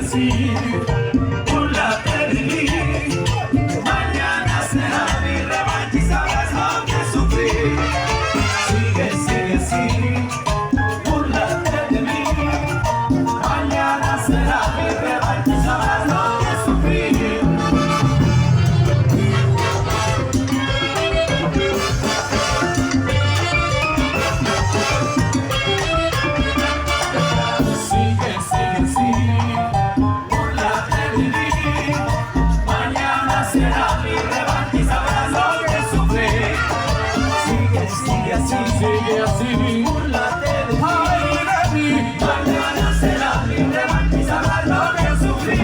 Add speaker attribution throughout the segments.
Speaker 1: así, burlate de mí. Mañana será mi revancha y sabrás lo que sufrí. Sigue así, burlate de mí. Mañana será mi revancha y sabrás lo que sufrí. Sigue así, burlate de mí. Ay, de mí. Mañana será mi revancha y sabrás lo que sufrí.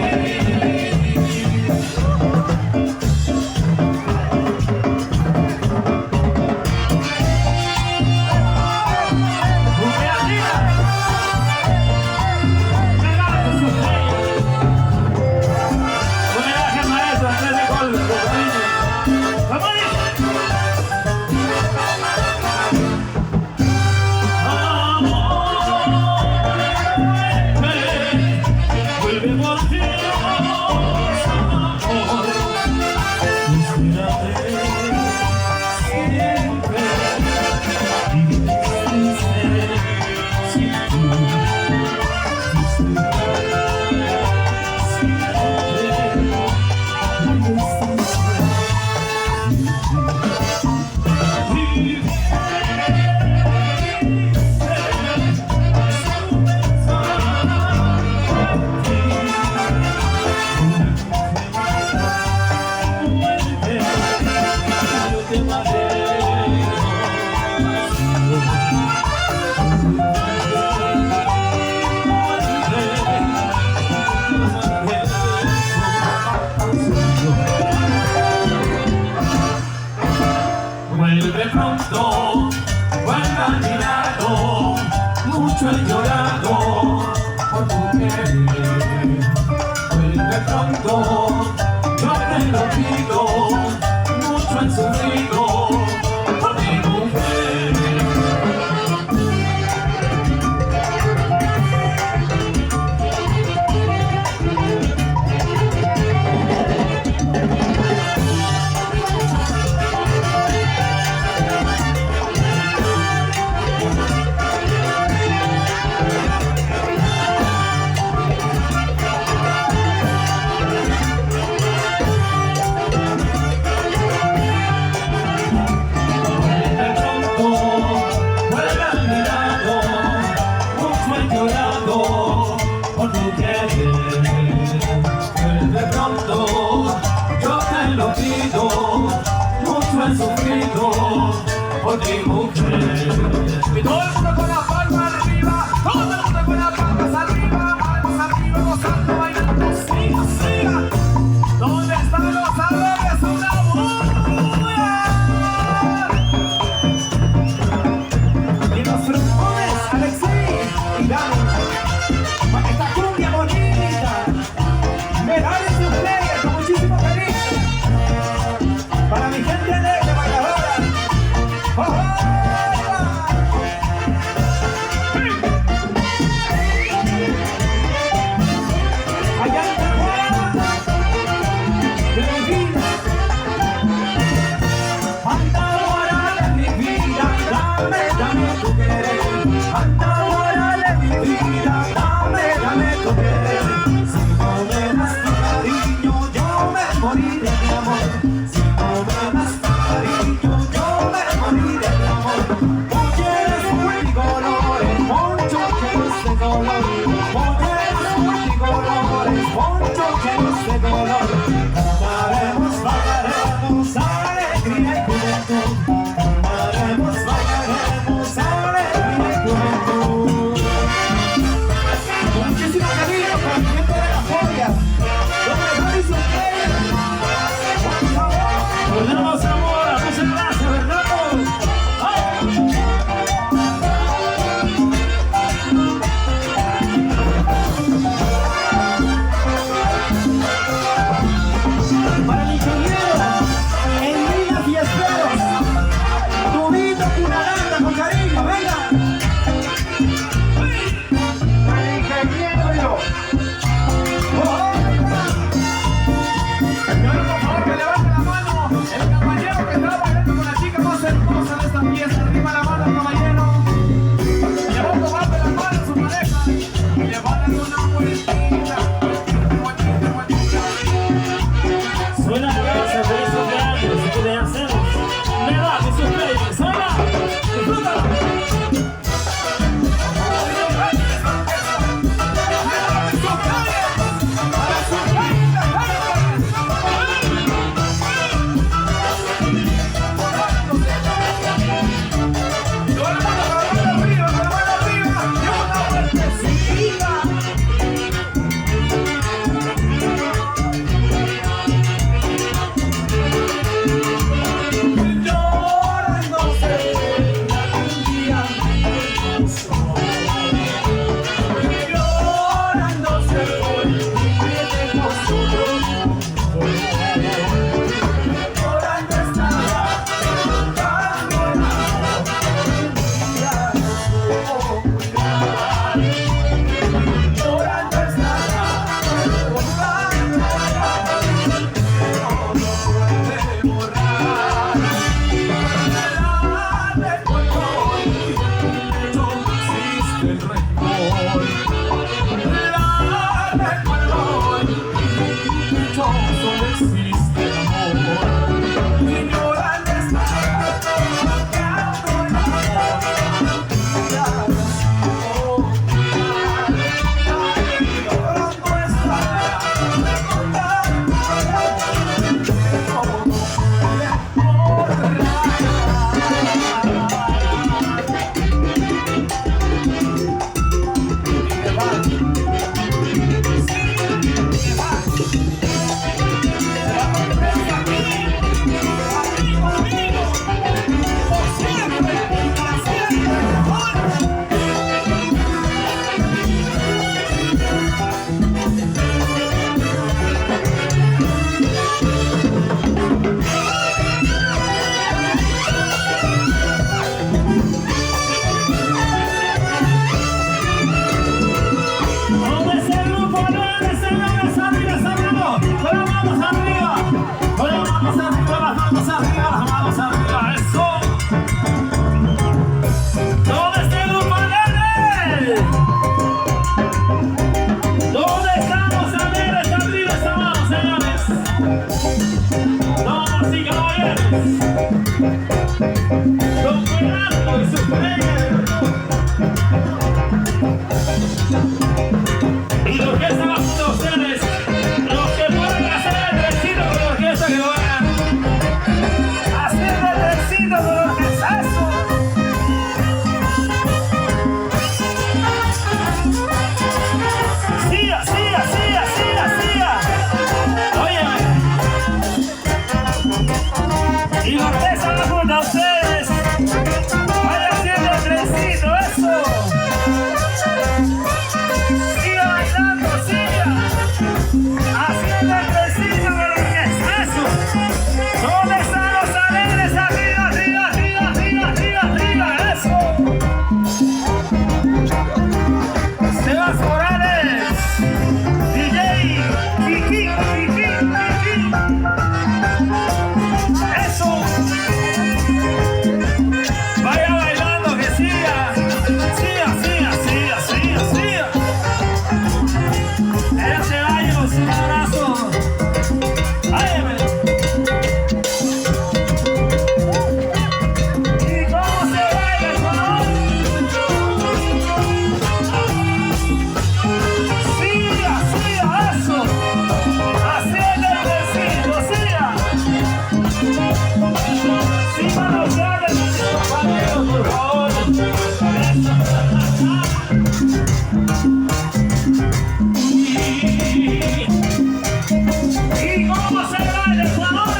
Speaker 2: ¿Y cómo se baila el Ecuador?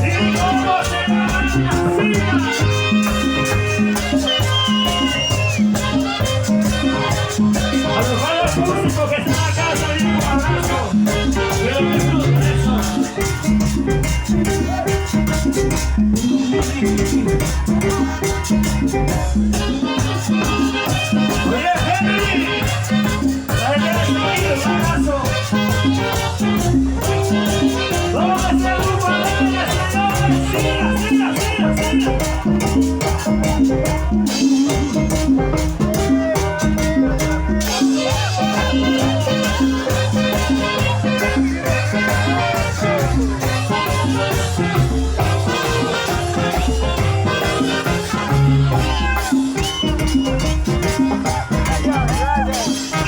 Speaker 2: ¿Y cómo se baila así? A los buenos músicos que están acá, también un abrazo. Que lo disfruten eso. Oye, Henry, la gente de Sevilla, un abrazo. Vamos a hacer un cuadrillo, señores. Siga, siga, siga, siga.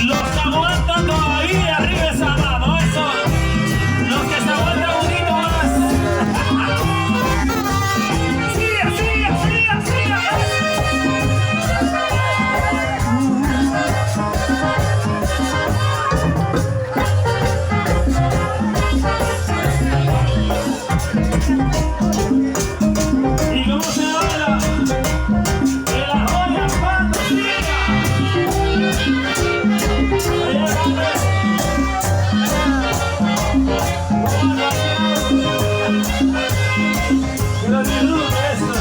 Speaker 2: Los que aguantan todavía, arriba esa mano, eso. Los que se aguantan un poquito más. Siga, siga, siga, siga. ¿Y cómo se baila? Que la joya cuando siga. Que lo disfrute eso.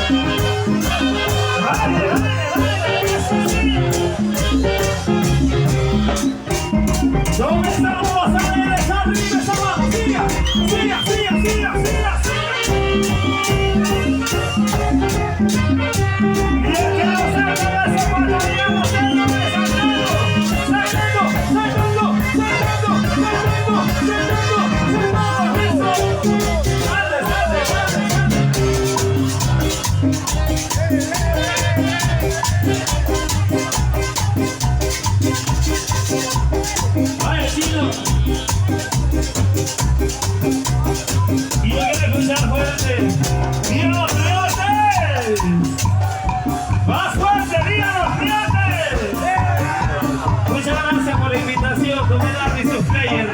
Speaker 2: Vale, vale, vale, eso sí. ¿Dónde estamos? Sale de esa arriba, esa abajo. Siga, siga, siga, siga, siga, siga. Y el que no se acabe esa portaría, no se lo ve saltando. Saltando, saltando, saltando, saltando, saltando, saltando, eso. Sale, sale, sale, sale. Vaya, chino. Y yo quiero escuchar fuerte. ¡Díganos, Riotes! ¡Más fuerte, díganos, Riotes! Muchas gracias por la invitación, comunidad y su player,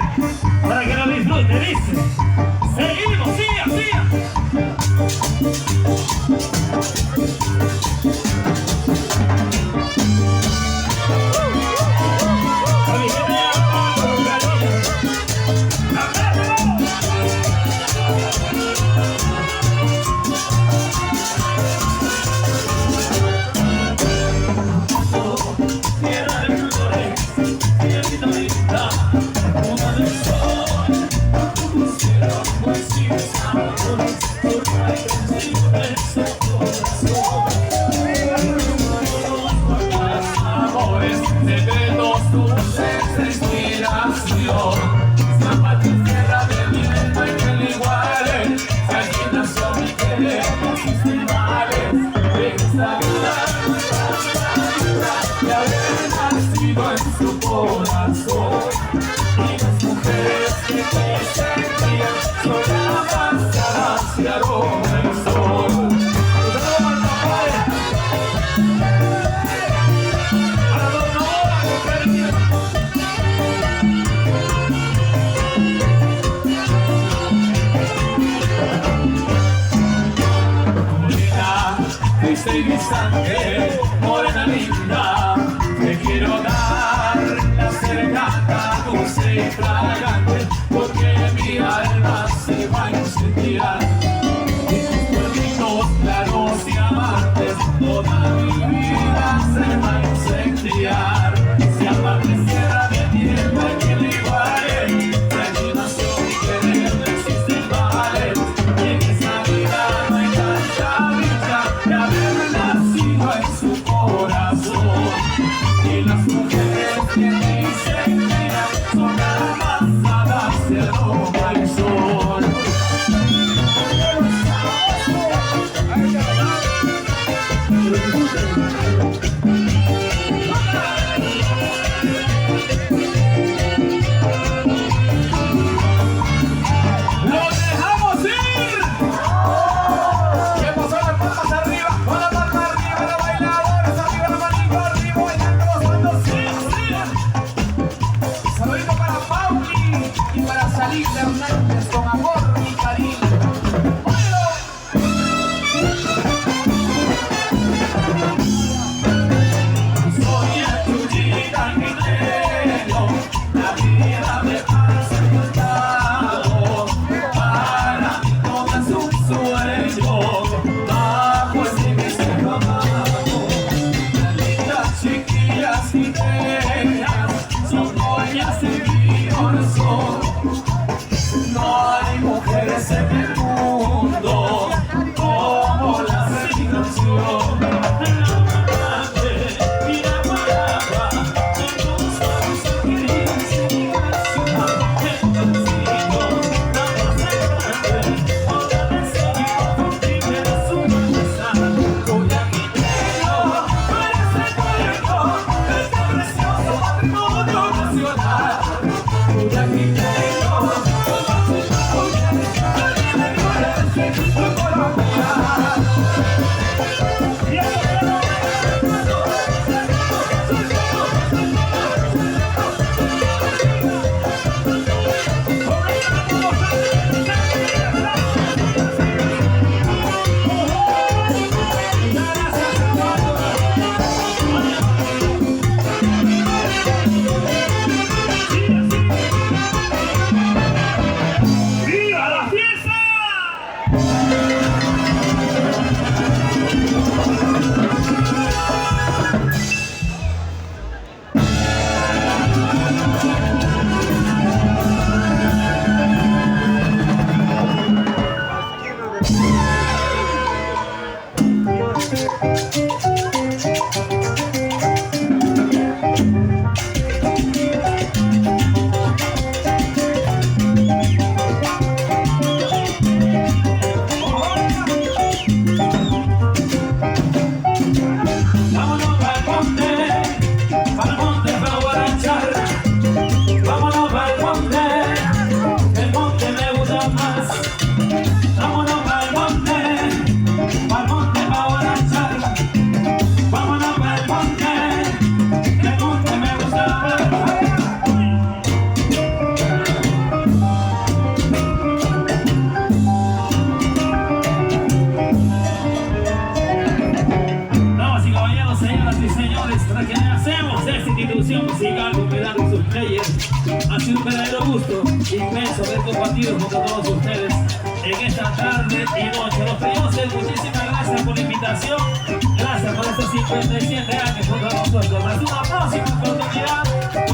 Speaker 2: para que lo disfrute, dice. Seguimos, siga, siga. A mi gente ya va con cariño. Tierra de flores, tierrita linda, una del sol. Quisiera pues sin amores, porque hay contigo en ese corazón. Amores, secretos dulces de inspiración. Zapatos, tierra de mi alma y que le igualen. Si alguien nació mi querer, no existen males. En esta vida, de haber nacido en su corazón. Y las mujeres que te sentían son avanzadas y aroma el sol. Triste y mi sangre, morena linda, te quiero dar la serenata dulce y fragante, porque mi alma se va a incendiar. Y tus cuernitos claros y amantes, toda mi vida se va a incendiar. Si amantes tierra de tierra que le iguale, allí nació mi querer, no existen males. Y en esa vida no hay tanta dicha de haber nacido en su corazón. emocionar. Voy a quitarlo.
Speaker 3: Musical con Pedro y sus players. Ha sido un verdadero gusto inmenso haber compartido junto a todos ustedes en esta tarde y noche. Los prioses, muchísimas gracias por la invitación. Gracias por estos 57 años junto a nosotros. Hasta una próxima oportunidad.